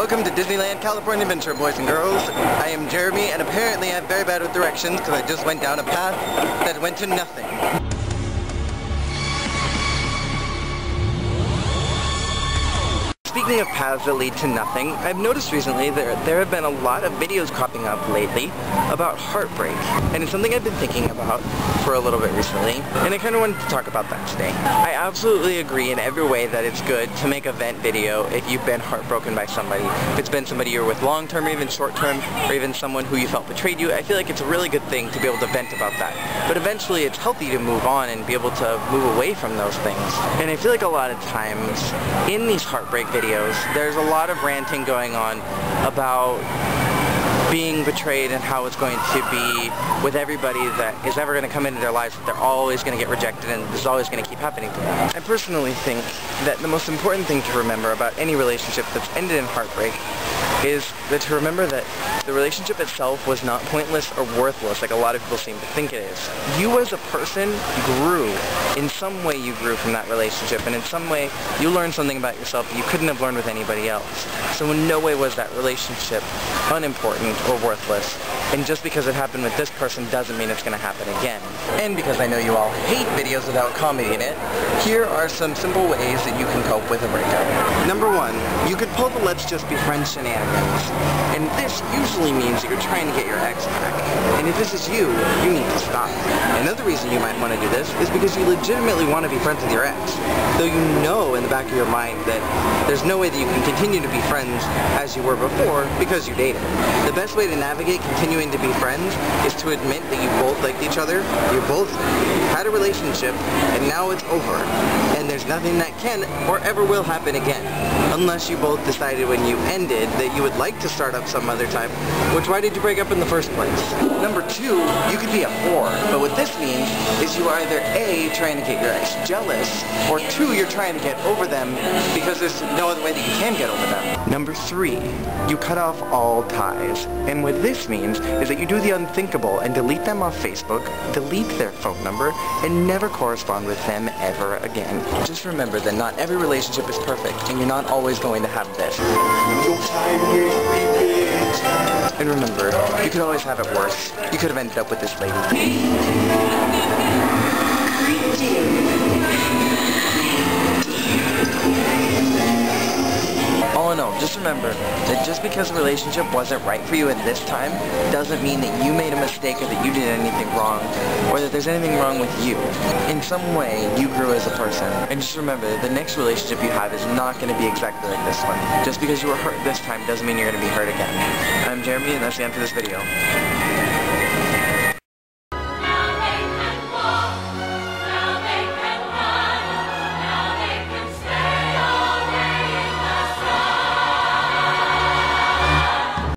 Welcome to Disneyland, California Adventure, boys and girls. I am Jeremy, and apparently I'm very bad with directions because I just went down a path that went to nothing. Speaking of paths that lead to nothing, I've noticed recently there have been a lot of videos cropping up lately about Heartbreak, and it's something I've been thinking about for a little bit recently, and I kind of wanted to talk about that today. I absolutely agree in every way that it's good to make a vent video if you've been heartbroken by somebody. If it's been somebody you're with long-term or even short-term, or even someone who you felt betrayed you, I feel like it's a really good thing to be able to vent about that. But eventually it's healthy to move on and be able to move away from those things. And I feel like a lot of times in these heartbreak videos, there's a lot of ranting going on about being betrayed and how it's going to be with everybody that is ever going to come into their lives, that they're always going to get rejected and this is always going to keep happening to them. I personally think that the most important thing to remember about any relationship that's ended in heartbreak is that to remember that the relationship itself was not pointless or worthless like a lot of people seem to think it is. You as a person grew. In some way you grew from that relationship, and in some way you learned something about yourself that you couldn't have learned with anybody else. So in no way was that relationship unimportant or worthless, and just because it happened with this person doesn't mean it's going to happen again. And because I know you all hate videos without comedy in it, here are some simple ways that you can cope with a breakup. Number one, you could pull the let's just be friends shenanigans. And this usually means that you're trying to get your ex back. And if this is you need to stop. Another reason you might want to do this is because you legitimately want to be friends with your ex. Though you know in the back of your mind that there's no way that you can continue to be friends as you were before because you dated. The best way to navigate continuing to be friends is to admit that you both liked each other, you both had a relationship, and now it's over. And there's nothing that can or ever will happen again. Unless you both decided when you ended that you would like to start up some other time, which why did you break up in the first place? Number two, you could be a whore. But what this means is you are either A, trying to get your ex jealous, or two, you're trying to get over them because there's no other way that you can get over them. Number three, you cut off all ties. And what this means is that you do the unthinkable and delete them off Facebook, delete their phone number, and never correspond with them ever again. Just remember that not every relationship is perfect, and you're not always going to have this. And remember, you could always have it worse. You could have ended up with this lady. All in all, just remember that just because a relationship wasn't right for you at this time doesn't mean that you made a mistake or that you did anything wrong or that there's anything wrong with you. In some way, you grew as a person. And just remember that the next relationship you have is not going to be exactly like this one. Just because you were hurt this time doesn't mean you're going to be hurt again. I'm Jeremy, and that's the end for this video.